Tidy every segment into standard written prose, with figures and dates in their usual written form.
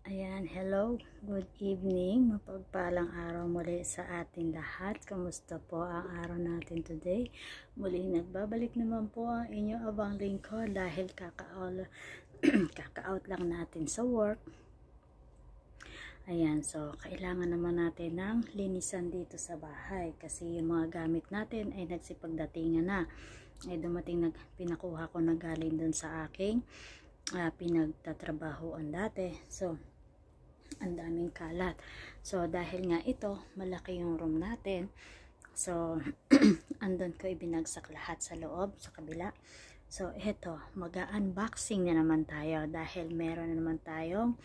Ayan, hello, good evening, mapagpalang araw muli sa ating lahat. Kamusta po ang araw natin today? Muling nagbabalik naman po ang inyong abang lingkod dahil kaka-out lang natin sa work. Ayan, so kailangan naman natin ng linisan dito sa bahay kasi yung mga gamit natin ay nagsipagdatingan na. Ay dumating, pinakuha ko na galing dun sa aking pinagtatrabahoan dati. So ang daming kalat. So dahil nga ito malaki yung room natin, so andun ko ibinagsak lahat sa loob, sa kabila. So ito, mag-unboxing na naman tayo dahil meron na naman tayong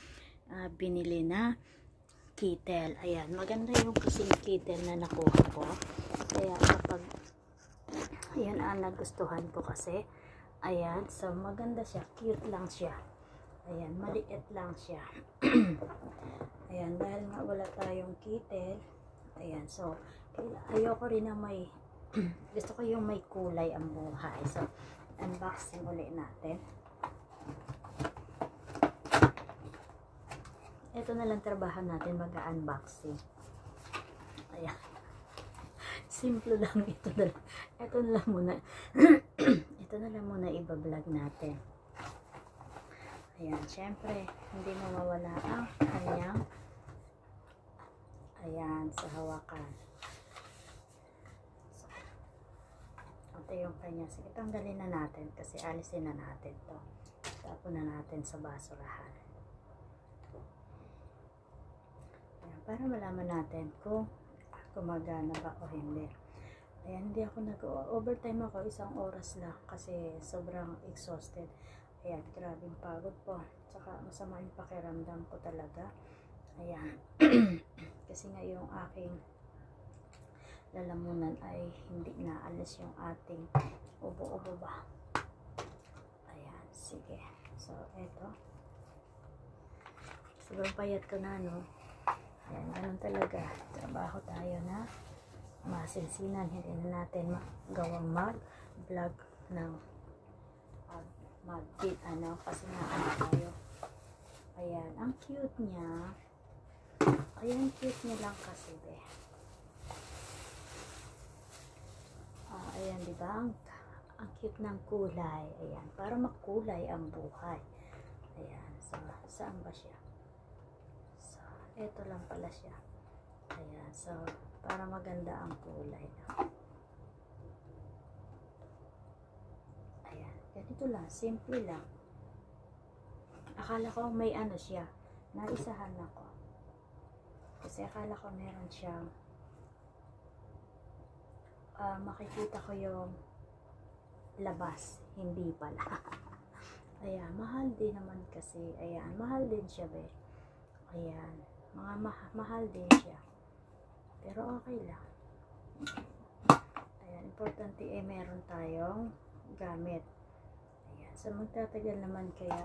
binili na kettle. Ayan, maganda yung kasing kettle na nakuha ko, kaya kapag ayan ang nagustuhan ko kasi. Ayan, so maganda siya, cute lang siya. Ayan, maliit lang siya. Ayan, dahil nga wala tayong kettle. Ayan, so ayoko rin na may gusto ko yung may kulay ang buhay. So unboxing ulit natin. Ito na lang trabaho natin, mag-unboxing. Ayan, simple lang. Ito na lang muna ito na lang muna iba-vlog natin. Ayan, syempre hindi mawawala ang kanyang, ayan, sa hawakan. So, ito yung kanya. Sige, tanggalin na natin kasi alisin na natin to, tapon na natin sa basurahan. Ayan, para malaman natin kung gumagana ba o hindi. Ayan, hindi ako nag-overtime ako, 1 oras lang kasi sobrang exhausted. Ayan, grabing pagod po. Tsaka masama yung pakiramdam ko talaga. Ayan. Kasi nga yung aking lalamunan ay hindi naalis yung ating ubo-ubo ba. Ayan, sige. So, eto. Sobrang payat ko na, no? Ayan, ganun talaga. Trabaho tayo na masinsinan. Hindi na natin gawang mag-vlog ng mag-fit, kasi nga tayo. Ayan, ang cute niya. Ayan, cute niya lang kasi, be. Ayan, diba? Ang cute ng kulay. Ayan, para makulay ang buhay. Ayan, so, saan ba siya? So, eto lang pala siya. Ayan, so, para maganda ang kulay. Ganito lang, simple lang. Akala ko may siya, naisahan ako. Kasi akala ko meron siyang makikita ko yung labas, hindi pala. Ayan, mahal din naman kasi. Ayan, mahal din siya, be. Ayan, mga mahal din siya. Pero okay lang. Ayan, importante meron tayong gamit. So magtatagal naman, kaya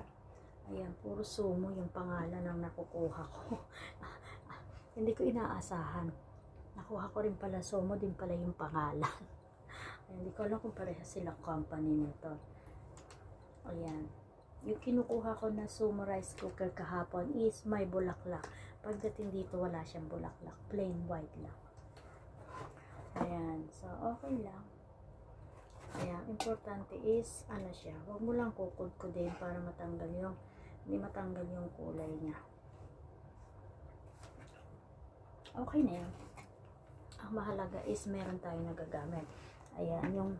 ayan, puro sumo yung pangalan ng nakukuha ko. Hindi ko inaasahan. Nakuha ko rin pala sumo, din pala yung pangalan. Ayan, hindi ko alam kung parehas silang company nito. Ayan, yung kinukuha ko na sumo rice cooker kahapon is may bulaklak. Pagdating dito wala siyang bulaklak, plain white lang. Ayan, so okay lang. Kaya importante is siya, huwag mo lang kukudkudin para matanggal yung, hindi matanggal yung kulay niya. Okay na yan. Ang mahalaga is meron tayo nagagamit. Ayan, yung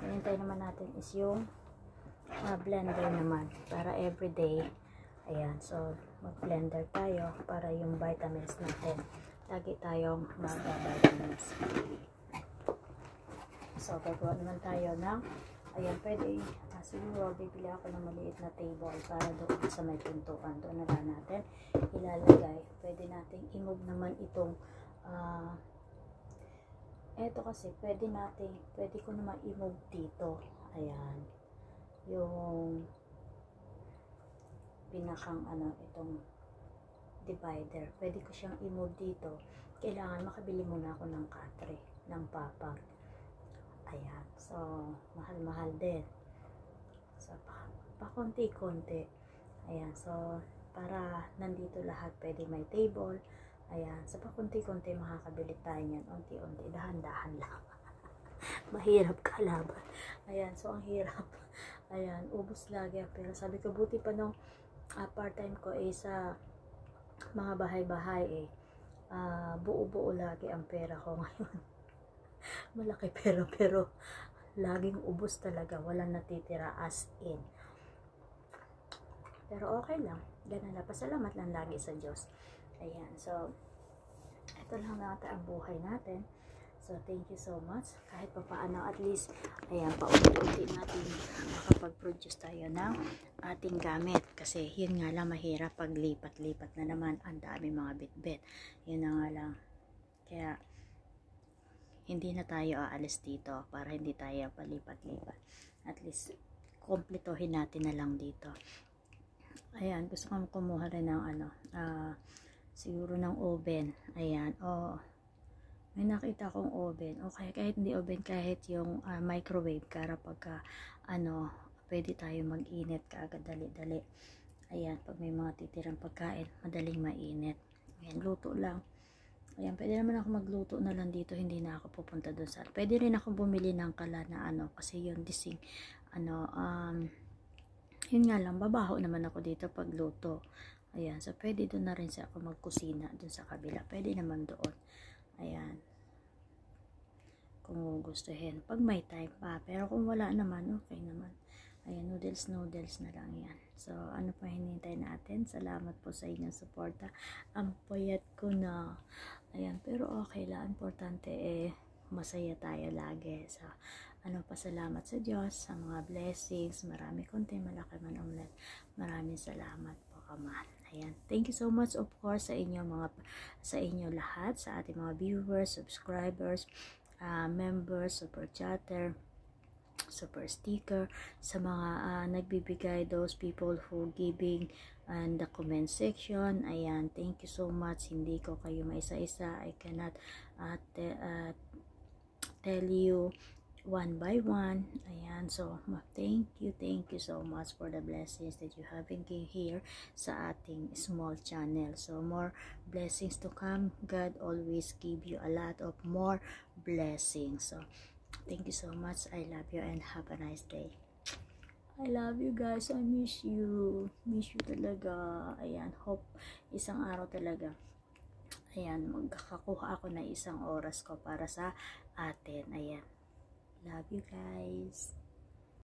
hinintay naman natin is yung blender naman para everyday. Ayan, so mag blender tayo para yung vitamins natin, lagi tayong mag-vitamins. So, gagawa naman tayo ng, ayan, pwede, siguro bibili ako ng maliit na table para doon sa may pintuan. Doon na lang natin ilalagay. Pwede natin i-move naman itong, eto kasi, pwede ko naman i-move dito. Ayan, yung pinakang, itong divider. Pwede ko siyang i-move dito. Kailangan makabili muna ako ng katre, ng papag. Ayan, so mahal-mahal din. So pa konti-konti. Ayan, so para nandito lahat, pwede may table. Ayan, sa pakunti-kunti makakabili tayo niyan, unti-unti, dahan-dahan lang. Mahirap kalaban. Ayan, so ang hirap. Ayan, ubos lagi ang pera. Sabi ko, buti pa nung part-time ko sa mga bahay-bahay buo-buo lagi ang pera ko ngayon. Malaki pero laging ubos talaga, walang natitira as in. Pero okay lang, ganun na, pasalamat lang lagi sa Diyos. Ayan, so ito lang nata ang buhay natin. So thank you so much, kahit pa paano at least, ayan, paunti-unti natin makapag-produce tayo ng ating gamit, kasi yun nga lang mahirap pag lipat-lipat na naman, ang dami mga bitbit, yun na nga lang, kaya hindi na tayo aalis dito para hindi tayo palipat-lipat, at least kompletohin natin na lang dito. Ayan, gusto kong kumuha rin ng siguro ng oven. Ayan, may nakita akong oven. Okay, kahit hindi oven, kahit yung microwave, para pagka pwede tayo mag-init kaagad, dali-dali. Ayan, pag may mga titirang pagkain, madaling mainit. Ayan, luto lang. Ayan, pwede naman ako magluto na lang dito, hindi na ako pupunta doon sa. Pwede rin ako bumili ng kala na kasi yun dising yun nga lang, babaho naman ako dito pag luto. Ayan, so pwede doon na rin sa ako magkusina doon sa kabila. Pwede naman doon. Ayan, kung gustuhin, pag may time pa. Pero kung wala naman, okay naman. Ayan, noodles na lang yan. So ano pa hinintay natin? Salamat po sa inyong suporta. Ang payat ko na. Ayan, pero okay lang, importante masaya tayo lagi. So pasalamat sa Diyos sa mga blessings, marami, konti, malaki man o maliit. Maraming salamat po, Kaman. Ayan, thank you so much, of course, sa inyo lahat, sa ating mga viewers, subscribers, members, super chatter, super sticker, sa mga nagbibigay, those people who giving and the comment section. Ayan, thank you so much. Hindi ko kayo maisa-isa, I cannot tell you one by one. Ayan, so thank you so much for the blessings that you have been here sa ating small channel. So more blessings to come. God always give you a lot of more blessings. So thank you so much. I love you and have a nice day. I love you guys. I miss you talaga. Ayan, hope isang araw talaga, ayan, magkakakuha ako na isang oras ko para sa atin. Ayan, love you guys.